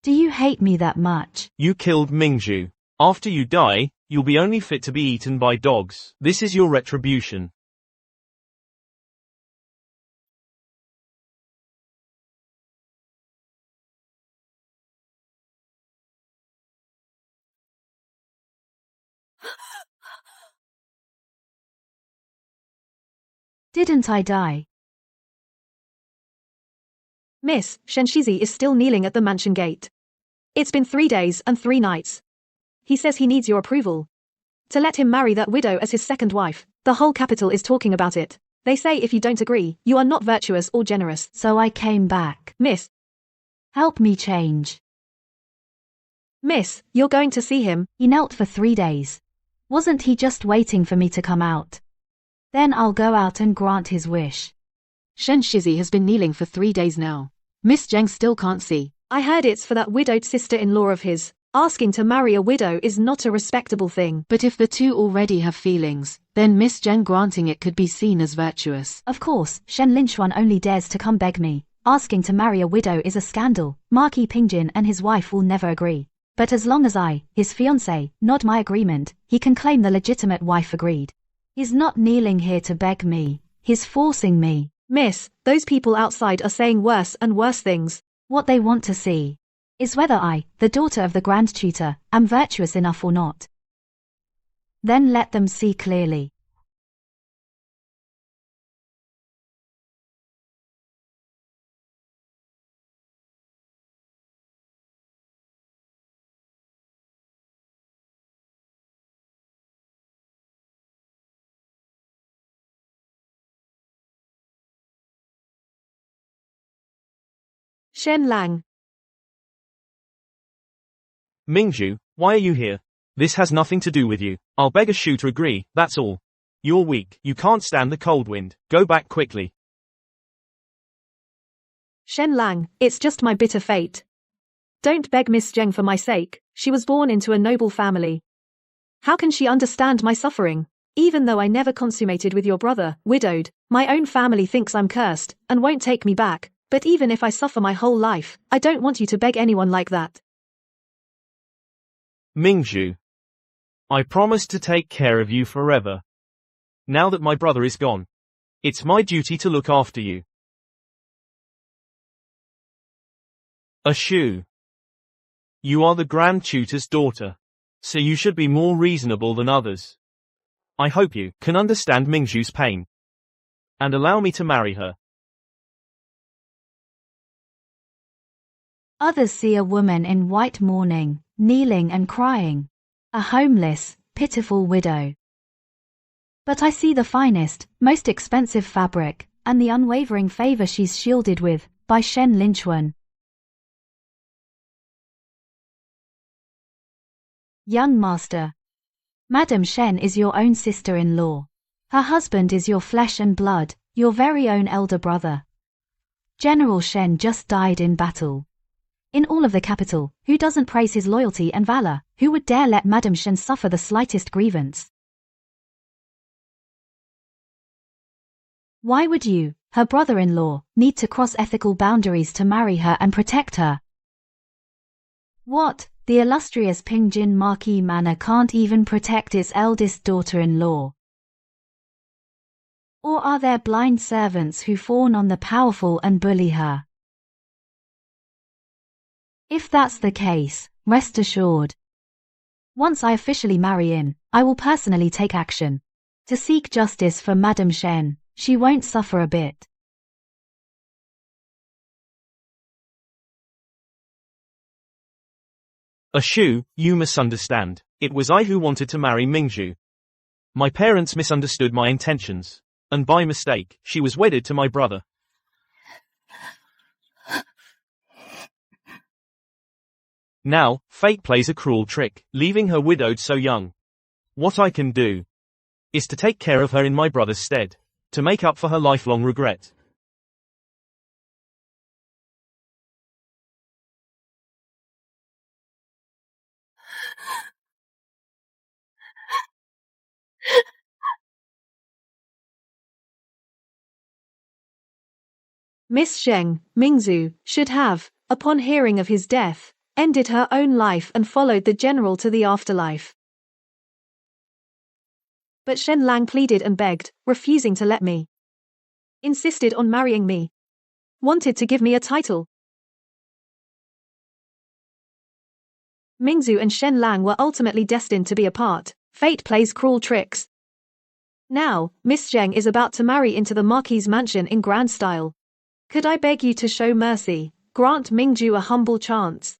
Do you hate me that much? You killed Mingzhu. After you die, you'll be only fit to be eaten by dogs. This is your retribution. Didn't I die? Miss, Shen is still kneeling at the mansion gate. It's been 3 days and 3 nights. He says he needs your approval to let him marry that widow as his second wife. The whole capital is talking about it. They say if you don't agree, you are not virtuous or generous. So I came back. Miss, help me change. Miss, you're going to see him. He knelt for 3 days. Wasn't he just waiting for me to come out? Then I'll go out and grant his wish. Shen has been kneeling for 3 days now. Miss Zheng still can't see. I heard it's for that widowed sister-in-law of his. Asking to marry a widow is not a respectable thing. But if the two already have feelings, then Miss Zheng granting it could be seen as virtuous. Of course, Shen Linchuan only dares to come beg me. Asking to marry a widow is a scandal. Marquis Pingjin and his wife will never agree. But as long as I, his fiancé, nod my agreement, he can claim the legitimate wife agreed. He's not kneeling here to beg me. He's forcing me. Miss, those people outside are saying worse and worse things. What they want to see is whether I, the daughter of the Grand Tutor, am virtuous enough or not. Then let them see clearly. Shen Lang. Mingzhu, why are you here? This has nothing to do with you. I'll beg a Shu to agree, that's all. You're weak. You can't stand the cold wind. Go back quickly. Shen Lang, it's just my bitter fate. Don't beg Miss Zheng for my sake. She was born into a noble family. How can she understand my suffering? Even though I never consummated with your brother, widowed, my own family thinks I'm cursed, and won't take me back. But even if I suffer my whole life, I don't want you to beg anyone like that. Mingzhu. I promised to take care of you forever. Now that my brother is gone, it's my duty to look after you. A Shu. You are the Grand Tutor's daughter, so you should be more reasonable than others. I hope you can understand Mingzhu's pain and allow me to marry her. Others see a woman in white mourning, kneeling and crying. A homeless, pitiful widow. But I see the finest, most expensive fabric, and the unwavering favor she's shielded with, by Shen Linchuan. Young master. Madam Shen is your own sister-in-law. Her husband is your flesh and blood, your very own elder brother. General Shen just died in battle. In all of the capital, who doesn't praise his loyalty and valor? Who would dare let Madam Shen suffer the slightest grievance? Why would you, her brother-in-law, need to cross ethical boundaries to marry her and protect her? What, the illustrious Pingjin Marquis Manor can't even protect its eldest daughter-in-law? Or are there blind servants who fawn on the powerful and bully her? If that's the case, rest assured. Once I officially marry in, I will personally take action to seek justice for Madam Shen. She won't suffer a bit. A Shu, you misunderstand. It was I who wanted to marry Mingzhu. My parents misunderstood my intentions, and by mistake, she was wedded to my brother. Now, fate plays a cruel trick, leaving her widowed so young. What I can do is to take care of her in my brother's stead, to make up for her lifelong regret. Miss Zheng, Mingzhu, should have, upon hearing of his death, ended her own life and followed the general to the afterlife. But Shen Lang pleaded and begged, refusing to let me. Insisted on marrying me. Wanted to give me a title. Mingzhu and Shen Lang were ultimately destined to be apart. Fate plays cruel tricks. Now, Miss Zheng is about to marry into the Marquis's mansion in grand style. Could I beg you to show mercy, grant Mingzhu a humble chance?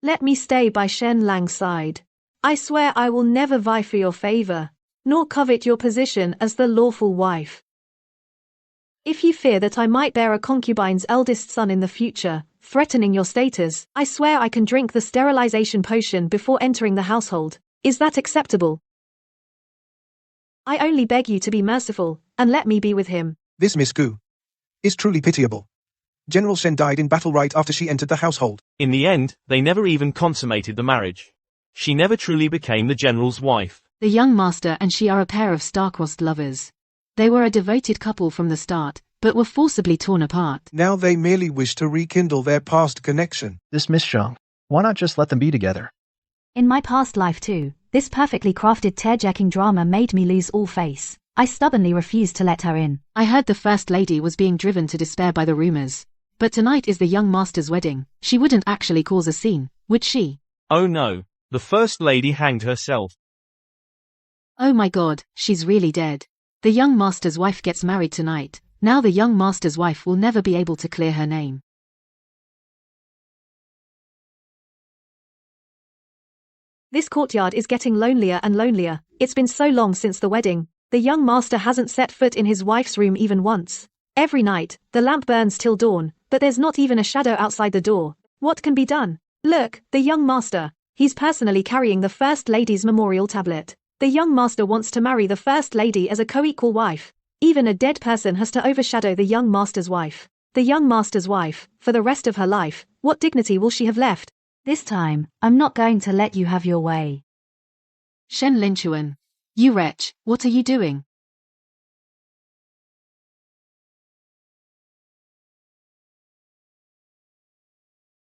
Let me stay by Shen Lang's side. I swear I will never vie for your favor, nor covet your position as the lawful wife. If you fear that I might bear a concubine's eldest son in the future, threatening your status, I swear I can drink the sterilization potion before entering the household. Is that acceptable? I only beg you to be merciful, and let me be with him. This Miss Gu is truly pitiable. General Shen died in battle right after she entered the household. In the end, they never even consummated the marriage. She never truly became the general's wife. The young master and she are a pair of star-crossed lovers. They were a devoted couple from the start, but were forcibly torn apart. Now they merely wish to rekindle their past connection. This Miss Zhang, why not just let them be together? In my past life too, this perfectly crafted tear-jerking drama made me lose all face. I stubbornly refused to let her in. I heard the First Lady was being driven to despair by the rumors. But tonight is the young master's wedding. She wouldn't actually cause a scene, would she? Oh no, the First Lady hanged herself. Oh my god, she's really dead. The young master's wife gets married tonight. Now the young master's wife will never be able to clear her name. This courtyard is getting lonelier and lonelier. It's been so long since the wedding. The young master hasn't set foot in his wife's room even once. Every night, the lamp burns till dawn, but there's not even a shadow outside the door. What can be done? Look, the young master. He's personally carrying the First Lady's memorial tablet. The young master wants to marry the First Lady as a co-equal wife. Even a dead person has to overshadow the young master's wife. The young master's wife, for the rest of her life, what dignity will she have left? This time, I'm not going to let you have your way. Shen Linchuan. You wretch, what are you doing?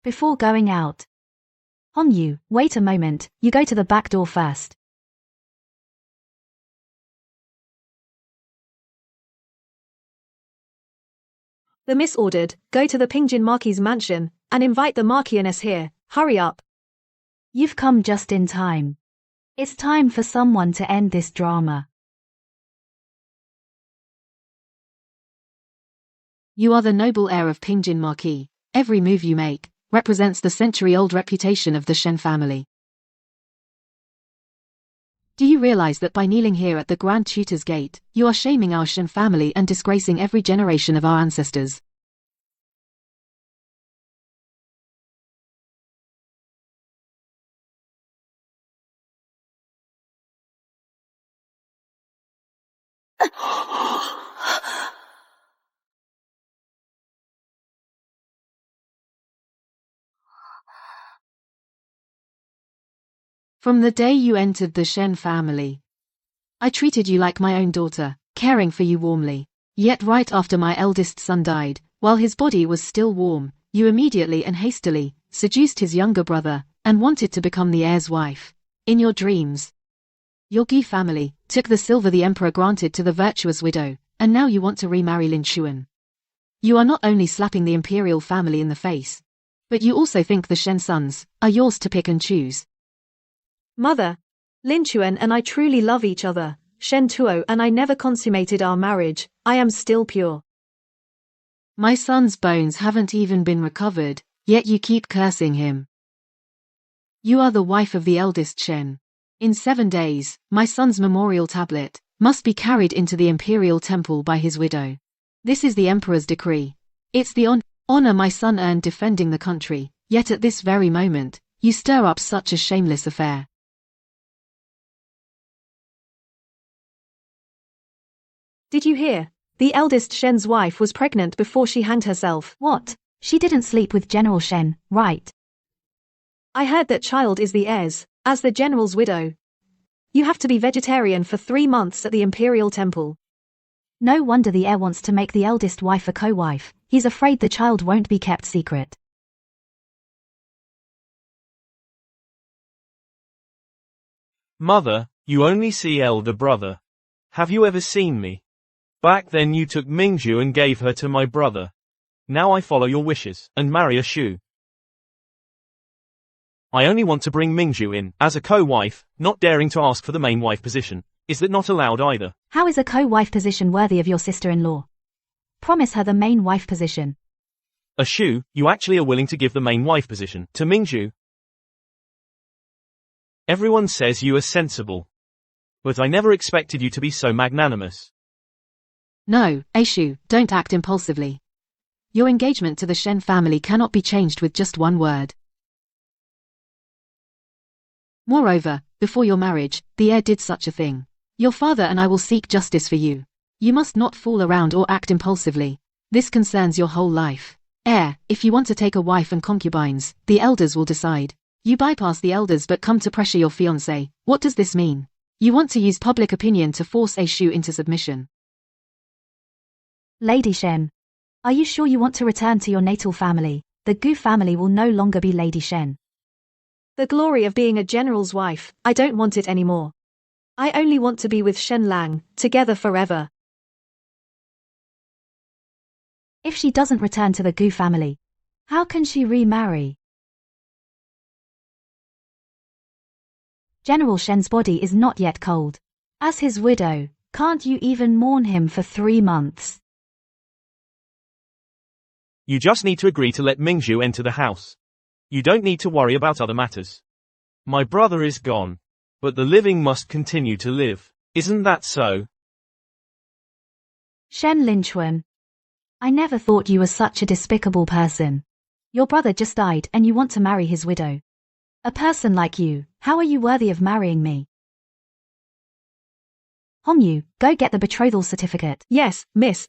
Before going out. Hong Yu, wait a moment, you go to the back door first. The miss ordered, go to the Pingjin Marquis's mansion, and invite the Marchioness here. Hurry up. You've come just in time. It's time for someone to end this drama. You are the noble heir of Pingjin Marquis. Every move you make represents the century-old reputation of the Shen family. Do you realize that by kneeling here at the Grand Tutor's gate, you are shaming our Shen family and disgracing every generation of our ancestors? From the day you entered the Shen family, I treated you like my own daughter, caring for you warmly. Yet right after my eldest son died, while his body was still warm, you immediately and hastily seduced his younger brother, and wanted to become the heir's wife. In your dreams, your Gi family took the silver the emperor granted to the virtuous widow, and now you want to remarry Lin Chuan. You are not only slapping the imperial family in the face, but you also think the Shen sons are yours to pick and choose. Mother, Lin Chuan and I truly love each other. Shen Tuo and I never consummated our marriage. I am still pure. My son's bones haven't even been recovered, yet you keep cursing him. You are the wife of the eldest Shen. In 7 days, my son's memorial tablet must be carried into the imperial temple by his widow. This is the emperor's decree. It's the honor my son earned defending the country, yet at this very moment, you stir up such a shameless affair. Did you hear? The eldest Shen's wife was pregnant before she hanged herself. What? She didn't sleep with General Shen, right? I heard that child is the heir's, as the general's widow. You have to be vegetarian for 3 months at the imperial temple. No wonder the heir wants to make the eldest wife a co-wife. He's afraid the child won't be kept secret. Mother, you only see elder brother. Have you ever seen me? Back then you took Mingju and gave her to my brother. Now I follow your wishes, and marry a Shu. I only want to bring Mingju in, as a co-wife, not daring to ask for the main wife position. Is that not allowed either? How is a co-wife position worthy of your sister-in-law? Promise her the main wife position. A Shu, you actually are willing to give the main wife position to Mingju? Everyone says you are sensible. But I never expected you to be so magnanimous. No, Aishu, don't act impulsively. Your engagement to the Shen family cannot be changed with just one word. Moreover, before your marriage, the heir did such a thing. Your father and I will seek justice for you. You must not fool around or act impulsively. This concerns your whole life. Heir, if you want to take a wife and concubines, the elders will decide. You bypass the elders but come to pressure your fiancé. What does this mean? You want to use public opinion to force Aishu into submission. Lady Shen, are you sure you want to return to your natal family? The Gu family will no longer be Lady Shen. The glory of being a general's wife, I don't want it anymore. I only want to be with Shen Lang, together forever. If she doesn't return to the Gu family, how can she remarry? General Shen's body is not yet cold. As his widow, can't you even mourn him for 3 months? You just need to agree to let Mingju enter the house. You don't need to worry about other matters. My brother is gone. But the living must continue to live. Isn't that so? Shen Linchuan, I never thought you were such a despicable person. Your brother just died and you want to marry his widow. A person like you, how are you worthy of marrying me? Hongyu, go get the betrothal certificate. Yes, miss.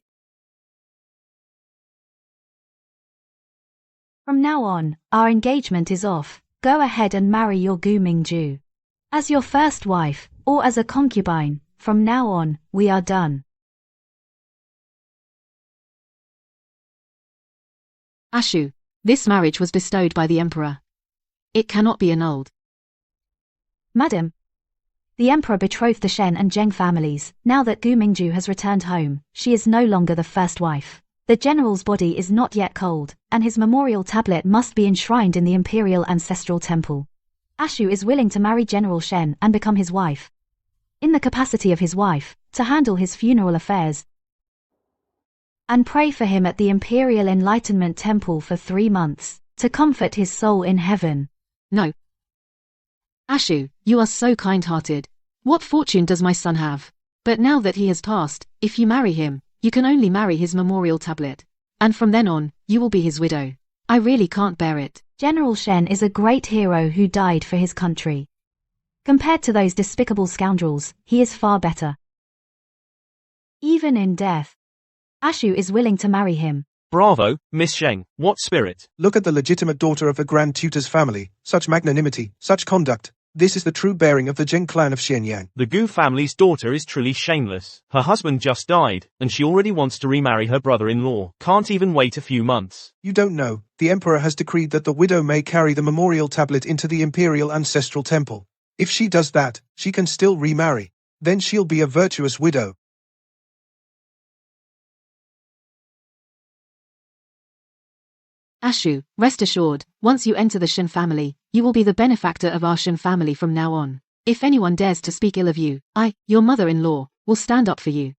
From now on, our engagement is off. Go ahead and marry your Gu Mingju. As your first wife, or as a concubine, from now on, we are done. Ashu, this marriage was bestowed by the emperor. It cannot be annulled. Madam, the emperor betrothed the Shen and Zheng families. Now that Gu Mingju has returned home, she is no longer the first wife. The general's body is not yet cold, and his memorial tablet must be enshrined in the imperial ancestral temple. Ashu is willing to marry General Shen and become his wife. In the capacity of his wife, to handle his funeral affairs, and pray for him at the Imperial Enlightenment Temple for 3 months, to comfort his soul in heaven. No. Ashu, you are so kind-hearted. What fortune does my son have? But now that he has passed, if you marry him, you can only marry his memorial tablet. And from then on, you will be his widow. I really can't bear it. General Shen is a great hero who died for his country. Compared to those despicable scoundrels, he is far better. Even in death, Ashu is willing to marry him. Bravo, Miss Sheng, what spirit? Look at the legitimate daughter of the Grand Tutor's family, such magnanimity, such conduct. This is the true bearing of the Zheng clan of Xianyang. The Gu family's daughter is truly shameless. Her husband just died, and she already wants to remarry her brother-in-law. Can't even wait a few months. You don't know, the emperor has decreed that the widow may carry the memorial tablet into the imperial ancestral temple. If she does that, she can still remarry. Then she'll be a virtuous widow. Ashu, rest assured, once you enter the Shen family, you will be the benefactor of our Shen family from now on. If anyone dares to speak ill of you, I, your mother-in-law, will stand up for you.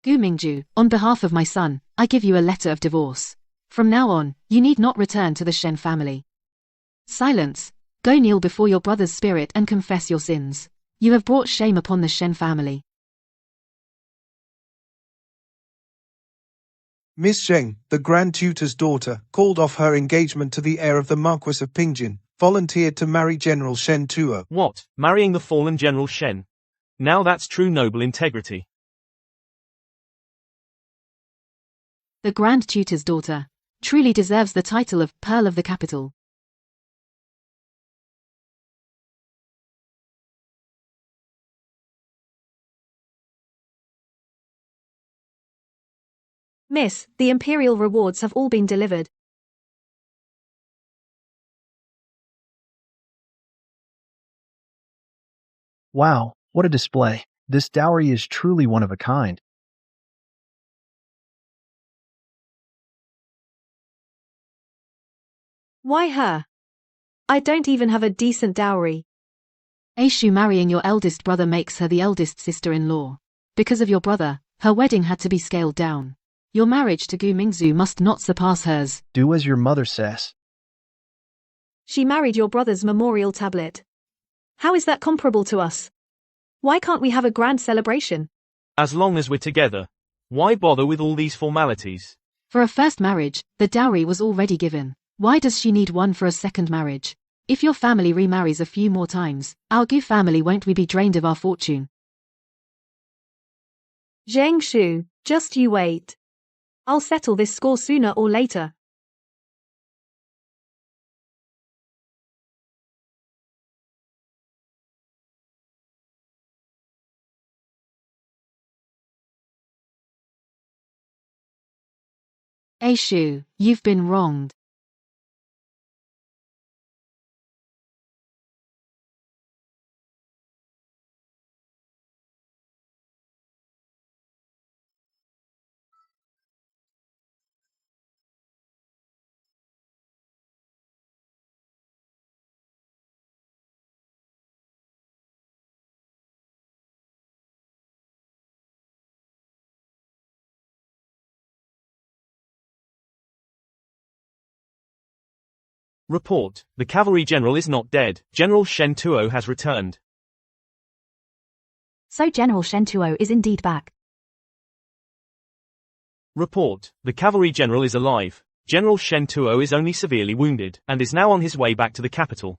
Gu Mingju, on behalf of my son, I give you a letter of divorce. From now on, you need not return to the Shen family. Silence. Go kneel before your brother's spirit and confess your sins. You have brought shame upon the Shen family. Miss Zheng, the Grand Tutor's daughter, called off her engagement to the heir of the Marquis of Pingjin, volunteered to marry General Shen Tuo. What? Marrying the fallen General Shen? Now that's true noble integrity. The Grand Tutor's daughter truly deserves the title of Pearl of the Capital. Miss, the imperial rewards have all been delivered. Wow, what a display. This dowry is truly one of a kind. Why her? I don't even have a decent dowry. Aishu marrying your eldest brother makes her the eldest sister-in-law. Because of your brother, her wedding had to be scaled down. Your marriage to Gu Mingzhu must not surpass hers. Do as your mother says. She married your brother's memorial tablet. How is that comparable to us? Why can't we have a grand celebration? As long as we're together. Why bother with all these formalities? For a first marriage, the dowry was already given. Why does she need one for a second marriage? If your family remarries a few more times, our Gu family won't we be drained of our fortune? Zheng Shu, just you wait. I'll settle this score sooner or later. Aishu, you've been wronged. Report, the cavalry general is not dead. General Shen Tuo has returned. So General Shen Tuo is indeed back. Report, the cavalry general is alive. General Shen Tuo is only severely wounded, and is now on his way back to the capital.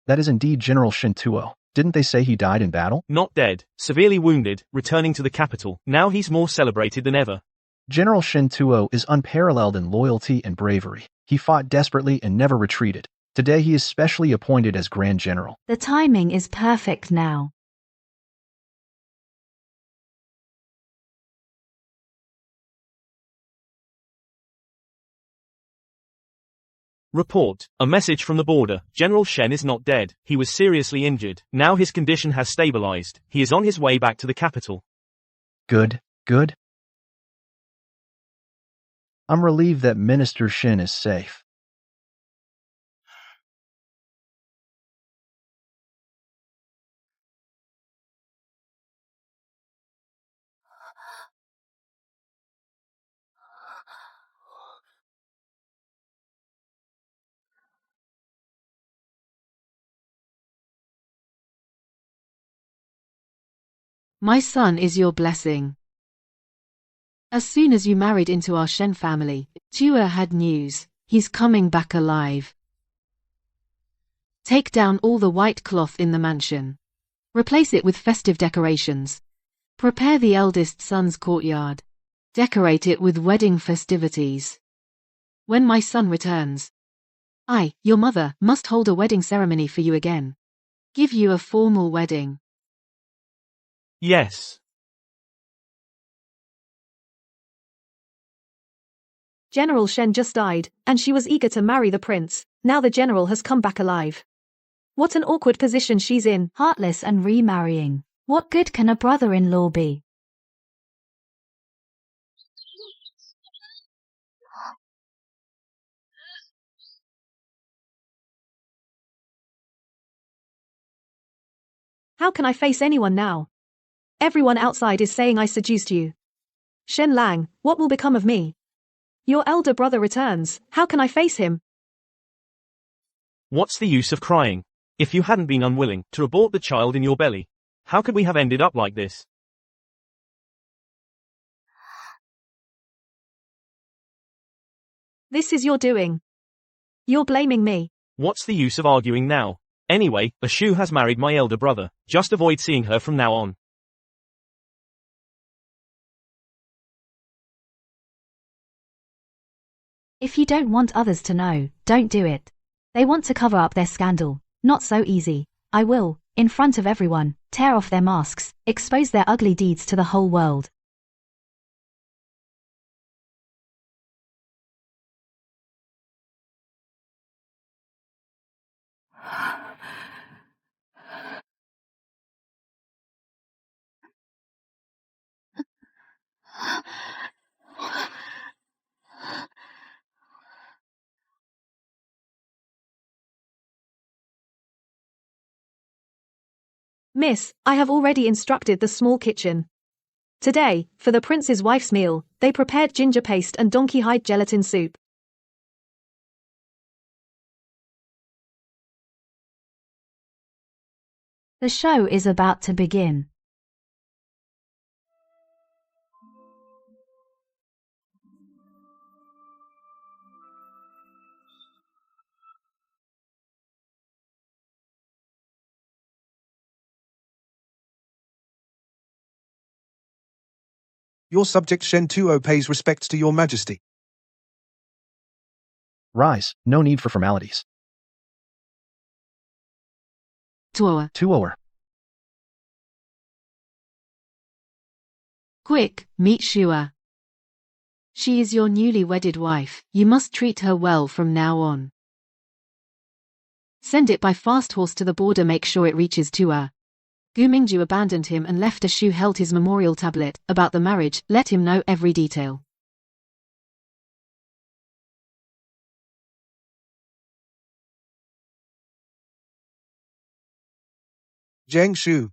That is indeed General Shen Tuo. Didn't they say he died in battle? Not dead, severely wounded, returning to the capital. Now he's more celebrated than ever. General Shen Tuo is unparalleled in loyalty and bravery. He fought desperately and never retreated. Today he is specially appointed as Grand General. The timing is perfect now. Report, a message from the border. General Shen is not dead. He was seriously injured. Now his condition has stabilized. He is on his way back to the capital. Good, good. I'm relieved that Minister Shen is safe. My son is your blessing. As soon as you married into our Shen family, Tua had news. He's coming back alive. Take down all the white cloth in the mansion. Replace it with festive decorations. Prepare the eldest son's courtyard. Decorate it with wedding festivities. When my son returns, I, your mother, must hold a wedding ceremony for you again. Give you a formal wedding. Yes. General Shen just died, and she was eager to marry the prince. Now the general has come back alive. What an awkward position she's in. Heartless and remarrying. What good can a brother-in-law be? How can I face anyone now? Everyone outside is saying I seduced you. Shen Lang, what will become of me? Your elder brother returns. How can I face him? What's the use of crying? If you hadn't been unwilling to abort the child in your belly, how could we have ended up like this? This is your doing. You're blaming me. What's the use of arguing now? Anyway, Ashu has married my elder brother. Just avoid seeing her from now on. If you don't want others to know, don't do it. They want to cover up their scandal. Not so easy. I will, in front of everyone, tear off their masks, expose their ugly deeds to the whole world. Miss, I have already instructed the small kitchen. Today, for the prince's wife's meal, they prepared ginger paste and donkey hide gelatin soup. The show is about to begin. Your subject Shen 2 pays respects to your majesty. Rise, no need for formalities. Tuoa. 2 Quick, meet Shua. She is your newly wedded wife. You must treat her well from now on. Send it by fast horse to the border. Make sure it reaches Tua. Gu Mingju abandoned him and left. A Shu held his memorial tablet. About the marriage, let him know every detail. Zhang Shu.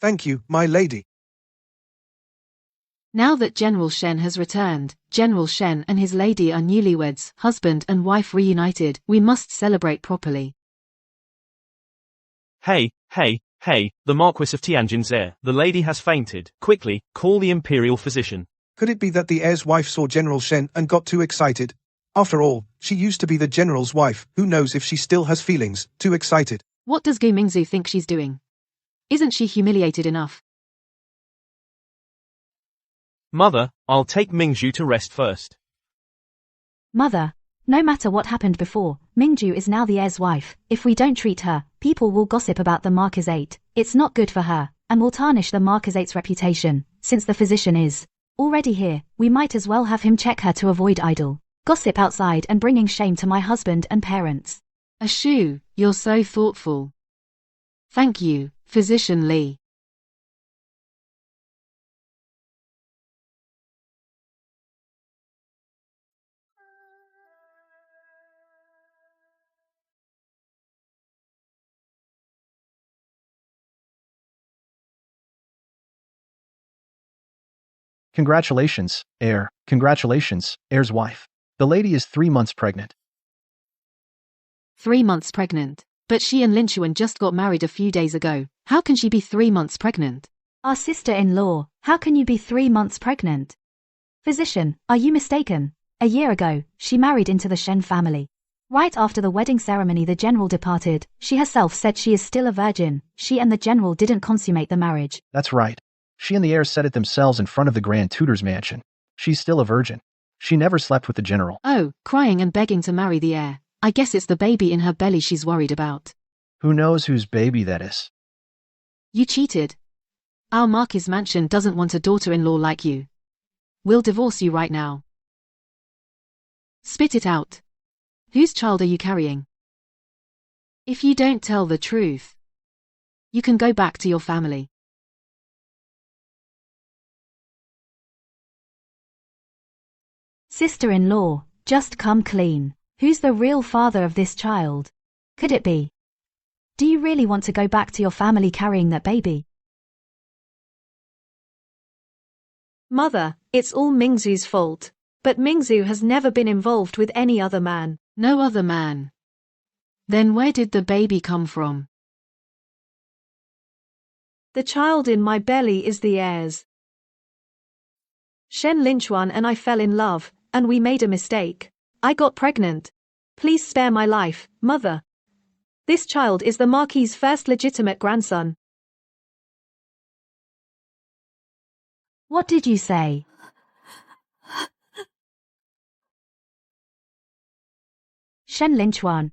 Thank you, my lady. Now that General Shen has returned, General Shen and his lady are newlyweds, husband and wife reunited. We must celebrate properly. Hey, the Marquis of Tianjin's heir. The lady has fainted. Quickly, call the imperial physician. Could it be that the heir's wife saw General Shen and got too excited? After all, she used to be the general's wife. Who knows if she still has feelings? Too excited. What does Gu Mingzu think she's doing? Isn't she humiliated enough? Mother, I'll take Mingzhu to rest first. Mother, no matter what happened before, Mingju is now the heir's wife. If we don't treat her, people will gossip about the Marquisate. It's not good for her, and will tarnish the Marquisate's reputation. Since the physician is already here, we might as well have him check her to avoid idle gossip outside and bringing shame to my husband and parents. Ashu, you're so thoughtful. Thank you, Physician Li. Congratulations, heir. Congratulations, heir's wife. The lady is 3 months pregnant. 3 months pregnant. But she and Lin Chuan just got married a few days ago. How can she be 3 months pregnant? Our sister-in-law, how can you be 3 months pregnant? Physician, are you mistaken? A year ago, she married into the Shen family. Right after the wedding ceremony the general departed, she herself said she is still a virgin. She and the general didn't consummate the marriage. That's right. She and the heir said it themselves in front of the Grand Tutor's mansion. She's still a virgin. She never slept with the general. Oh, crying and begging to marry the heir. I guess it's the baby in her belly she's worried about. Who knows whose baby that is? You cheated. Our Marquis mansion doesn't want a daughter-in-law like you. We'll divorce you right now. Spit it out. Whose child are you carrying? If you don't tell the truth, you can go back to your family. Sister-in-law, just come clean. Who's the real father of this child? Could it be? Do you really want to go back to your family carrying that baby? Mother, it's all Mingzu's fault. But Mingzu has never been involved with any other man. No other man. Then where did the baby come from? The child in my belly is the heir's. Shen Linchuan and I fell in love, and we made a mistake. I got pregnant. Please spare my life, Mother. This child is the Marquis's first legitimate grandson. What did you say? Shen Linchuan.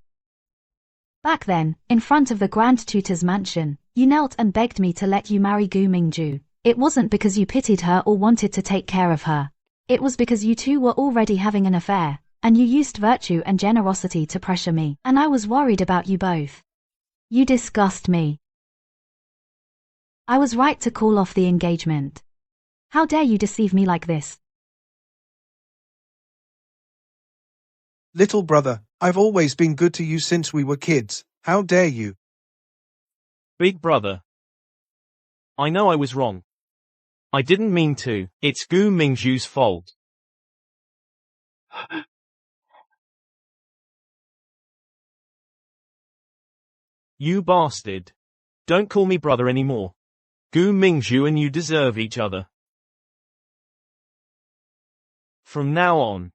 Back then, in front of the Grand Tutor's mansion, you knelt and begged me to let you marry Gu Mingju. It wasn't because you pitied her or wanted to take care of her. It was because you two were already having an affair, and you used virtue and generosity to pressure me, and I was worried about you both. You disgust me. I was right to call off the engagement. How dare you deceive me like this? Little brother, I've always been good to you since we were kids. How dare you? Big brother. I know I was wrong. I didn't mean to. It's Gu Mingzhu's fault. You bastard. Don't call me brother anymore. Gu Mingzhu and you deserve each other. From now on.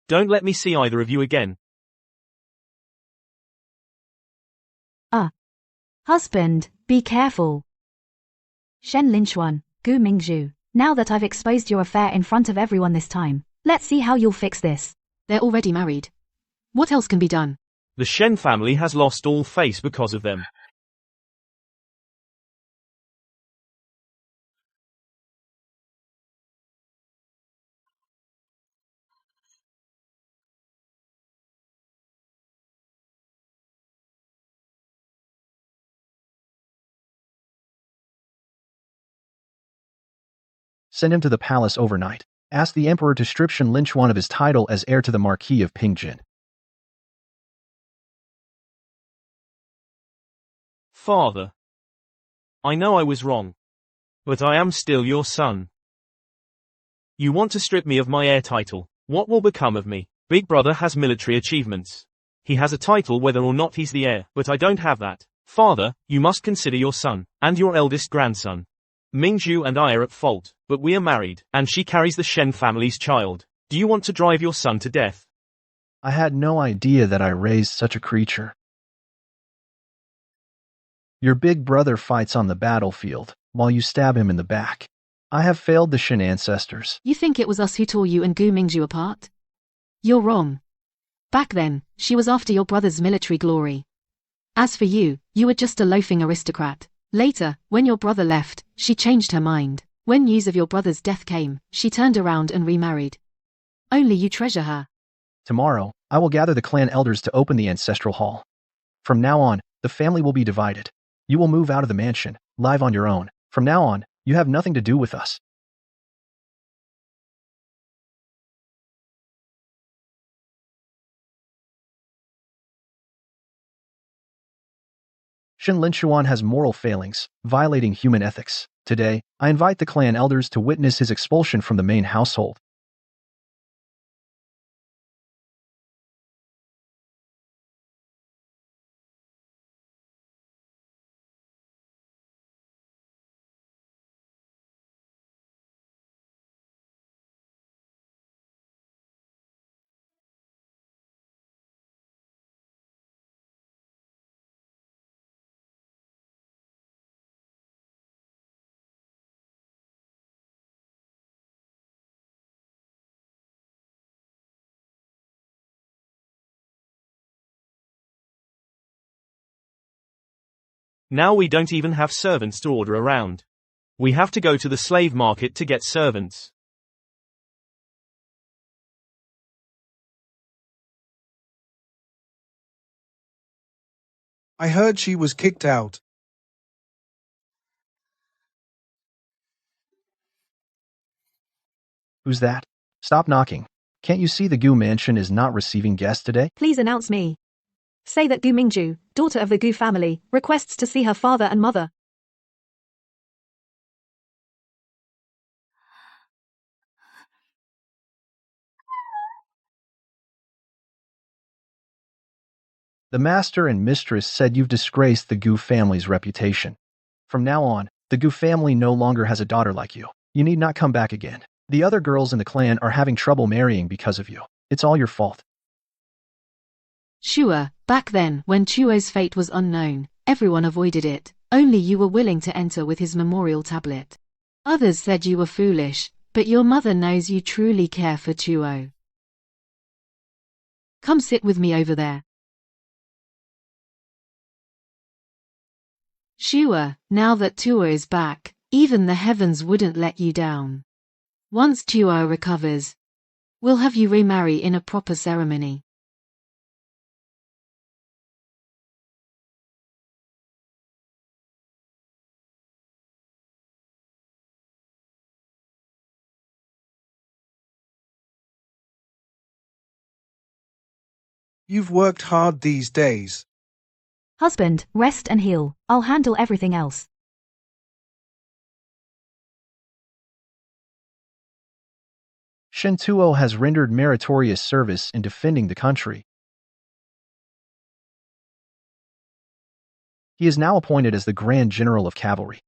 Don't let me see either of you again. Husband, be careful. Shen Linchuan, Gu Mingzhu, now that I've exposed your affair in front of everyone this time, let's see how you'll fix this. They're already married. What else can be done? The Shen family has lost all face because of them. Send him to the palace overnight. Ask the emperor to strip Shen Linchuan of his title as heir to the Marquis of Pingjin. Father. I know I was wrong. But I am still your son. You want to strip me of my heir title. What will become of me? Big brother has military achievements. He has a title whether or not he's the heir, but I don't have that. Father, you must consider your son, and your eldest grandson. Mingzhu and I are at fault, but we are married, and she carries the Shen family's child. Do you want to drive your son to death? I had no idea that I raised such a creature. Your big brother fights on the battlefield, while you stab him in the back. I have failed the Shen ancestors. You think it was us who tore you and Gu Mingzhu apart? You're wrong. Back then, she was after your brother's military glory. As for you, you were just a loafing aristocrat. Later, when your brother left, she changed her mind. When news of your brother's death came, she turned around and remarried. Only you treasure her. Tomorrow, I will gather the clan elders to open the ancestral hall. From now on, the family will be divided. You will move out of the mansion, live on your own. From now on, you have nothing to do with us. Shen Linchuan has moral failings, violating human ethics. Today, I invite the clan elders to witness his expulsion from the main household. Now we don't even have servants to order around. We have to go to the slave market to get servants. I heard she was kicked out. Who's that? Stop knocking. Can't you see the Gu mansion is not receiving guests today? Please announce me. Say that Gu Mingzhu, daughter of the Gu family, requests to see her father and mother. The master and mistress said you've disgraced the Gu family's reputation. From now on, the Gu family no longer has a daughter like you. You need not come back again. The other girls in the clan are having trouble marrying because of you. It's all your fault. Sure, back then, when Chuo's fate was unknown, everyone avoided it. Only you were willing to enter with his memorial tablet. Others said you were foolish, but your mother knows you truly care for Chuo. Come sit with me over there. Sure, now that Chuo is back, even the heavens wouldn't let you down. Once Chuo recovers, we'll have you remarry in a proper ceremony. You've worked hard these days. Husband, rest and heal. I'll handle everything else. Shen has rendered meritorious service in defending the country. He is now appointed as the Grand General of Cavalry.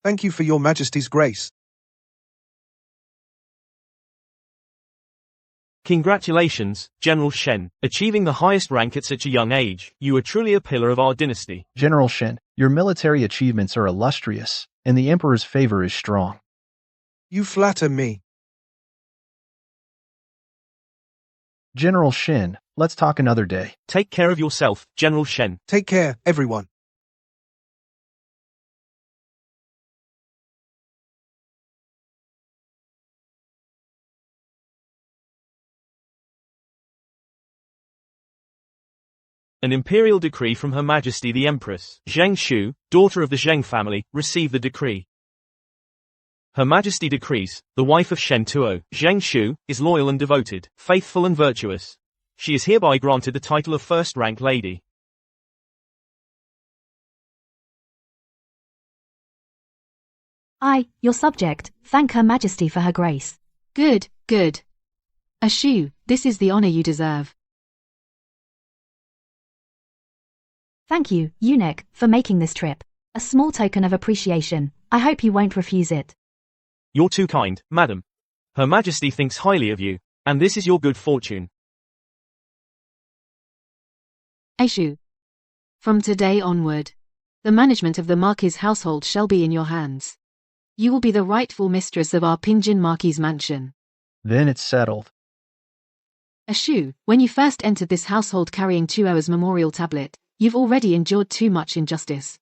Thank you for your Majesty's grace. Congratulations, General Shen, achieving the highest rank at such a young age. You are truly a pillar of our dynasty. General Shen, your military achievements are illustrious, and the Emperor's favor is strong. You flatter me. General Shen, let's talk another day. Take care of yourself, General Shen. Take care, everyone. An imperial decree from Her Majesty the Empress, Zheng Shu, daughter of the Zheng family, received the decree. Her Majesty decrees, the wife of Shen, Zheng Shu, is loyal and devoted, faithful and virtuous. She is hereby granted the title of first-rank lady. I, your subject, thank Her Majesty for her grace. Good, good. Ashu, this is the honor you deserve. Thank you, eunuch, for making this trip. A small token of appreciation. I hope you won't refuse it. You're too kind, madam. Her Majesty thinks highly of you, and this is your good fortune. Ashu. From today onward, the management of the Marquis household shall be in your hands. You will be the rightful mistress of our Pinjin Marquis mansion. Then it's settled. Ashu, when you first entered this household carrying Tuo's memorial tablet, you've already endured too much injustice.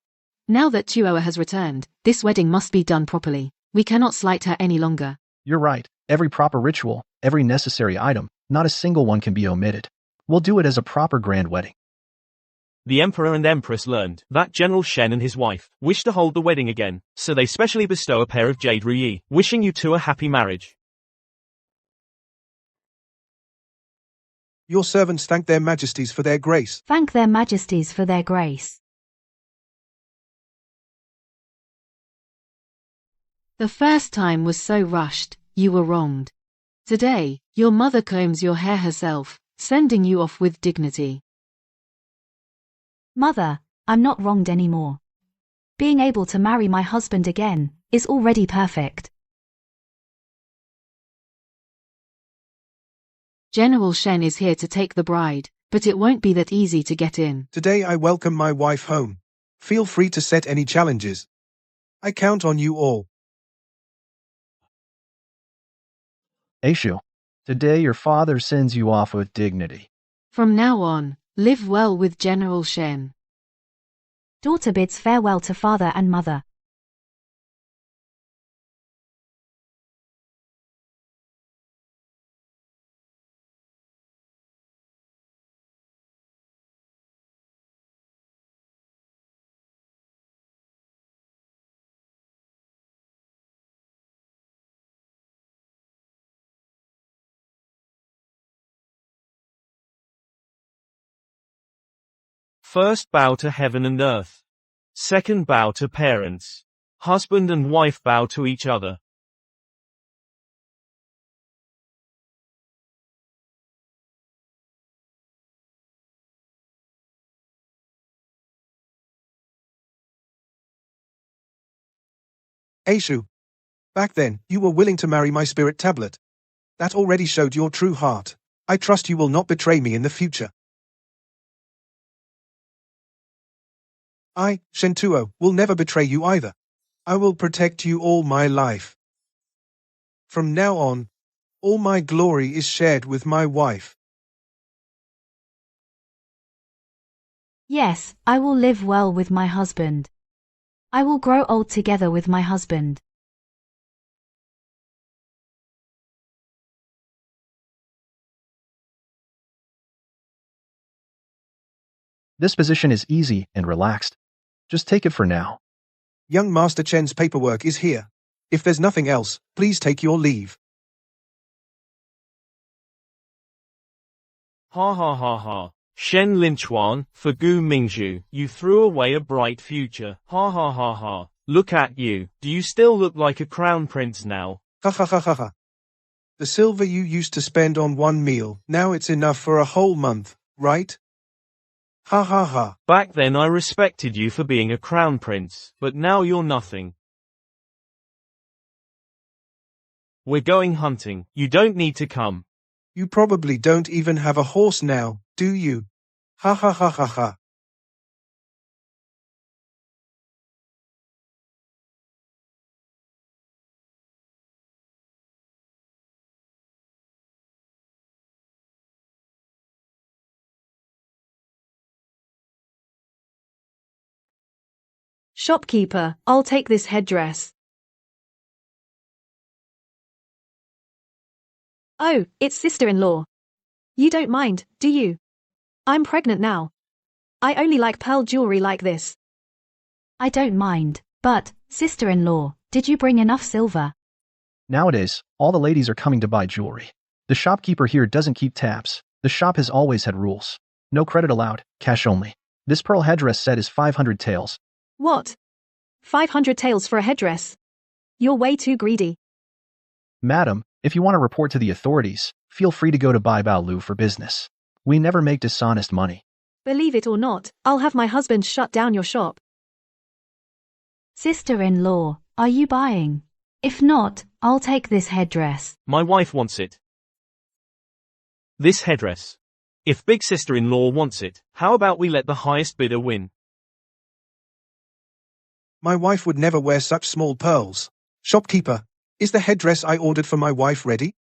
Now that Tuo has returned, this wedding must be done properly. We cannot slight her any longer. You're right. Every proper ritual, every necessary item, not a single one can be omitted. We'll do it as a proper grand wedding. The Emperor and Empress learned that General Shen and his wife wish to hold the wedding again, so they specially bestow a pair of jade ruyi, wishing you two a happy marriage. Your servants thank their majesties for their grace. Thank their majesties for their grace. The first time was so rushed, you were wronged. Today, your mother combs your hair herself, sending you off with dignity. Mother, I'm not wronged anymore. Being able to marry my husband again is already perfect. General Shen is here to take the bride, but it won't be that easy to get in. Today I welcome my wife home. Feel free to set any challenges. I count on you all. Ashu, today your father sends you off with dignity. From now on, live well with General Shen. Daughter bids farewell to father and mother. First bow to heaven and earth. Second bow to parents. Husband and wife bow to each other. Ashu. Back then, you were willing to marry my spirit tablet. That already showed your true heart. I trust you will not betray me in the future. I, Shen, will never betray you either. I will protect you all my life. From now on, all my glory is shared with my wife. Yes, I will live well with my husband. I will grow old together with my husband. This position is easy and relaxed. Just take it for now. Young Master Chen's paperwork is here. If there's nothing else, please take your leave. Ha ha ha ha. Shen Linchuan, for Gu Mingzhu, you threw away a bright future. Ha ha ha ha. Look at you. Do you still look like a crown prince now? Ha ha ha ha ha. The silver you used to spend on one meal, now it's enough for a whole month, right? Ha ha ha. Back then I respected you for being a crown prince, but now you're nothing. We're going hunting. You don't need to come. You probably don't even have a horse now, do you? Ha ha ha ha ha. Shopkeeper, I'll take this headdress. Oh, it's sister-in-law. You don't mind, do you? I'm pregnant now. I only like pearl jewelry like this. I don't mind, but, sister-in-law, did you bring enough silver? Nowadays, all the ladies are coming to buy jewelry. The shopkeeper here doesn't keep tabs. The shop has always had rules. No credit allowed, cash only. This pearl headdress set is 500 taels. What? 500 taels for a headdress? You're way too greedy. Madam, if you want to report to the authorities, feel free to go to Bai Bao Lu for business. We never make dishonest money. Believe it or not, I'll have my husband shut down your shop. Sister-in-law, are you buying? If not, I'll take this headdress. My wife wants it. This headdress. If big sister-in-law wants it, how about we let the highest bidder win? My wife would never wear such small pearls. Shopkeeper, is the headdress I ordered for my wife ready?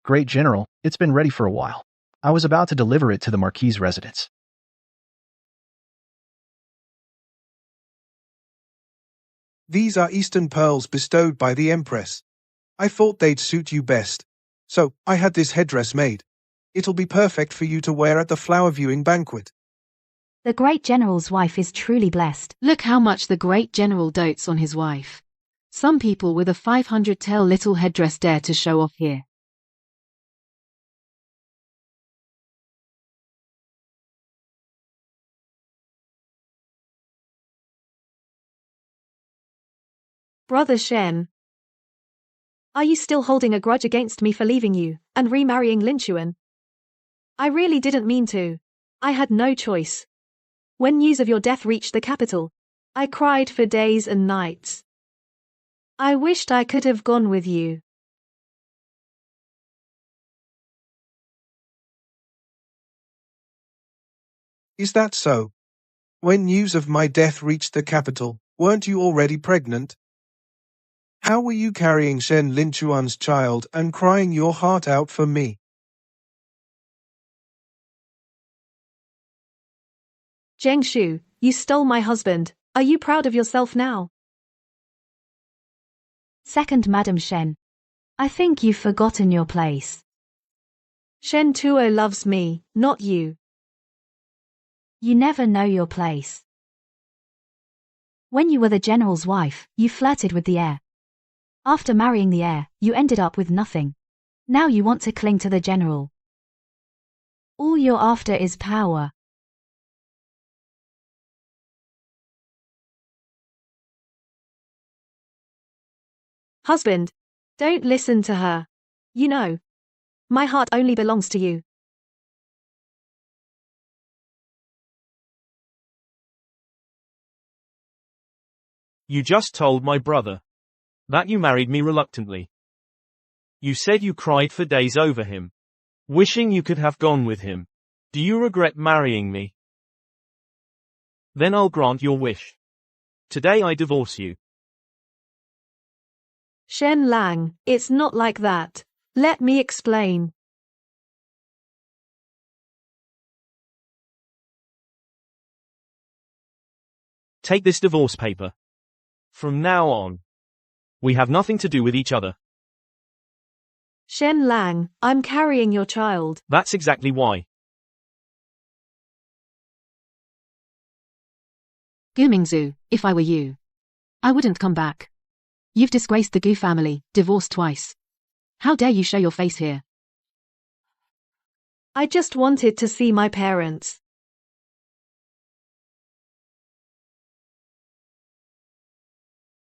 Great General, it's been ready for a while. I was about to deliver it to the Marquis's residence. These are Eastern pearls bestowed by the Empress. I thought they'd suit you best. So, I had this headdress made. It'll be perfect for you to wear at the flower viewing banquet. The great general's wife is truly blessed. Look how much the great general dotes on his wife. Some people with a 500 tael little headdress dare to show off here. Brother Shen. Are you still holding a grudge against me for leaving you and remarrying Lin Chuan? I really didn't mean to. I had no choice. When news of your death reached the capital, I cried for days and nights. I wished I could have gone with you. Is that so? When news of my death reached the capital, weren't you already pregnant? How were you carrying Shen Linchuan's child and crying your heart out for me? Zheng Shu, you stole my husband. Are you proud of yourself now? Second Madam Shen. I think you've forgotten your place. Shen Tuo loves me, not you. You never know your place. When you were the general's wife, you flirted with the heir. After marrying the heir, you ended up with nothing. Now you want to cling to the general. All you're after is power. Husband, don't listen to her. You know, my heart only belongs to you. You just told my brother that you married me reluctantly. You said you cried for days over him, wishing you could have gone with him. Do you regret marrying me? Then I'll grant your wish. Today I divorce you. Shen Lang, it's not like that. Let me explain. Take this divorce paper. From now on, we have nothing to do with each other. Shen Lang, I'm carrying your child. That's exactly why. Gu Mingzhu, if I were you, I wouldn't come back. You've disgraced the Gu family, divorced twice. How dare you show your face here? I just wanted to see my parents.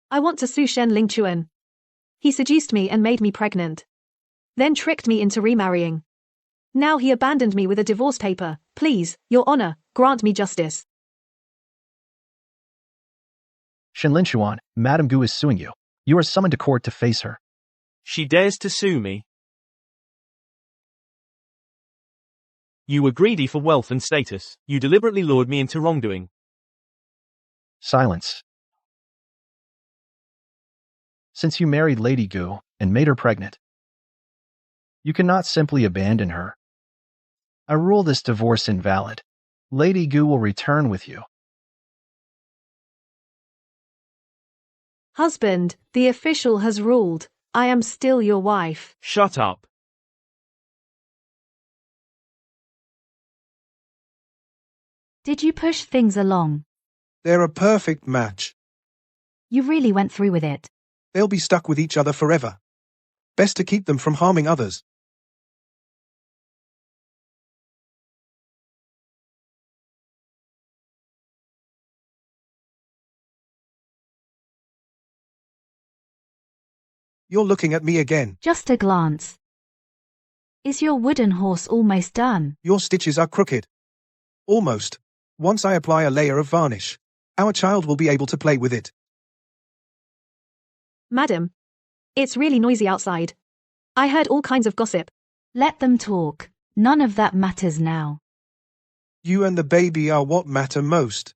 I want to sue Shen Lingchuan. He seduced me and made me pregnant. Then tricked me into remarrying. Now he abandoned me with a divorce paper. Please, Your Honor, grant me justice. Shen Linchuan, Madame Gu is suing you. You are summoned to court to face her. She dares to sue me. You were greedy for wealth and status. You deliberately lured me into wrongdoing. Silence. Since you married Lady Gu and made her pregnant, you cannot simply abandon her. I rule this divorce invalid. Lady Gu will return with you. Husband, the official has ruled. I am still your wife. Shut up. Did you push things along? They're a perfect match. You really went through with it. They'll be stuck with each other forever. Best to keep them from harming others. You're looking at me again. Just a glance. Is your wooden horse almost done? Your stitches are crooked. Almost. Once I apply a layer of varnish, our child will be able to play with it. Madam, it's really noisy outside. I heard all kinds of gossip. Let them talk. None of that matters now. You and the baby are what matter most.